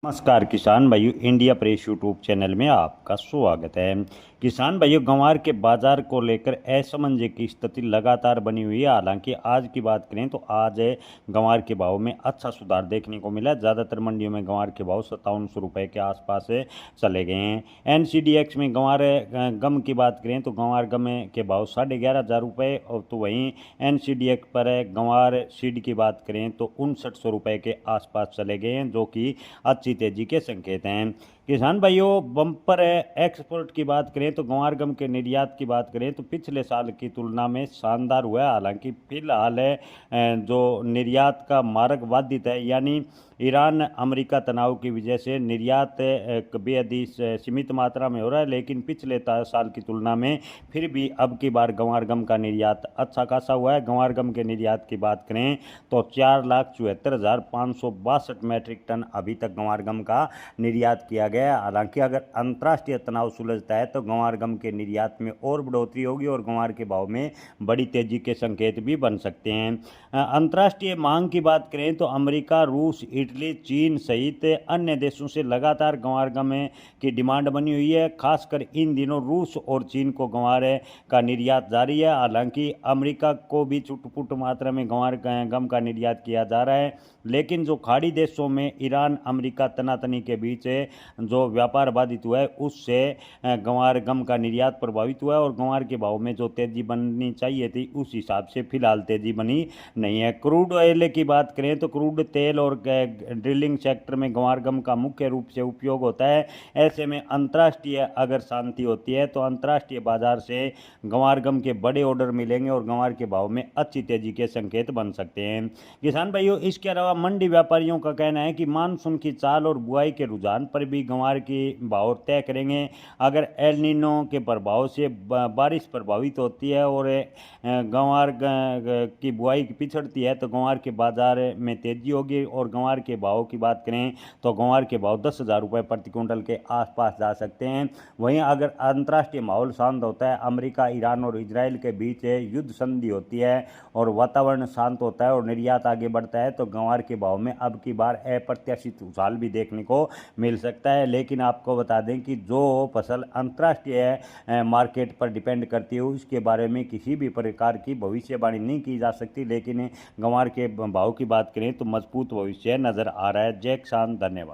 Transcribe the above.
नमस्कार किसान भाइयों, इंडिया प्रेस यूट्यूब चैनल में आपका स्वागत है। किसान भाइयों, ग्वार के बाजार को लेकर असमंजस की स्थिति लगातार बनी हुई है। हालांकि आज की बात करें तो आज ग्वार के भाव में अच्छा सुधार देखने को मिला। ज़्यादातर मंडियों में ग्वार के भाव 5700 रुपये के आसपास चले गए हैं। NCDX में ग्वार गम की बात करें तो ग्वार गम के भाव 11,500 रुपये, और तो वहीं NCDX पर ग्वार सीड की बात करें तो 6900 रुपये के आसपास चले गए हैं, जो कि अच्छी तेजी के संकेत हैं। किसान भाइयों, बम्पर एक्सपोर्ट की बात करें तो ग्वार गम के निर्यात की बात करें तो पिछले साल की तुलना में शानदार हुआ है। हालांकि फिलहाल जो निर्यात का मार्ग बाधित है, यानी ईरान अमेरिका तनाव की वजह से निर्यात बेहद ही सीमित मात्रा में हो रहा है। लेकिन पिछले साल की तुलना में फिर भी अब की बार ग्वार गम का निर्यात अच्छा खासा हुआ है। ग्वार गम के निर्यात की बात करें तो 4,74,562 मैट्रिक टन अभी तक ग्वार गम का निर्यात किया गया है। हालांकि अगर अंतर्राष्ट्रीय तनाव सुलझता है तो ग्वार गम के निर्यात में और बढ़ोतरी होगी और ग्वार के भाव में बड़ी तेजी के संकेत भी बन सकते हैं। अंतर्राष्ट्रीय मांग की बात करें तो अमेरिका, रूस, इटली, चीन सहित अन्य देशों से लगातार ग्वार गम की डिमांड बनी हुई है। खासकर इन दिनों रूस और चीन को ग्वार का निर्यात जारी है। हालांकि अमेरिका को भी छुटपुट मात्रा में ग्वार गम का निर्यात किया जा रहा है। लेकिन जो खाड़ी देशों में ईरान अमेरिका तनातनी के बीच जो व्यापार बाधित हुआ है, उससे ग्वार गम का निर्यात प्रभावित हुआ है और ग्वार के भाव में जो तेजी बननी चाहिए थी उस हिसाब से फिलहाल तेजी बनी नहीं है। क्रूड ऑयल की बात करें तो क्रूड तेल और ड्रिलिंग सेक्टर में ग्वार गम का मुख्य रूप से उपयोग होता है। ऐसे में अंतर्राष्ट्रीय अगर शांति होती है तो अंतर्राष्ट्रीय बाजार से ग्वार गम के बड़े ऑर्डर मिलेंगे और ग्वार के भाव में अच्छी तेजी के संकेत बन सकते हैं। किसान भाइयों, इसके अलावा मंडी व्यापारियों का कहना है कि मानसून की चाल और बुआई के रुझान पर भी ग्वार की भाव तय करेंगे। अगर एल नीनो के प्रभाव से बारिश प्रभावित होती है और ग्वार की बुआई पिछड़ती है तो ग्वार के बाजार में तेजी होगी। और ग्वार के भाव की बात करें तो ग्वार के भाव 10,000 रुपये प्रति क्विंटल के आसपास जा सकते हैं। वहीं अगर अंतर्राष्ट्रीय माहौल शांत होता है, अमेरिका, ईरान और इजराइल के बीच युद्ध संधि होती है और वातावरण शांत होता है और निर्यात आगे बढ़ता है तो ग्वार के भाव में अब की बार अप्रत्याशित उछाल भी देखने को मिल सकता है। लेकिन आपको बता दें कि जो फसल अंतर्राष्ट्रीय मार्केट पर डिपेंड करती है उसके बारे में किसी भी प्रकार की भविष्यवाणी नहीं की जा सकती। लेकिन ग्वार के भाव की बात करें तो मजबूत भविष्य नज़र आ रहा है। जय किसान, धन्यवाद।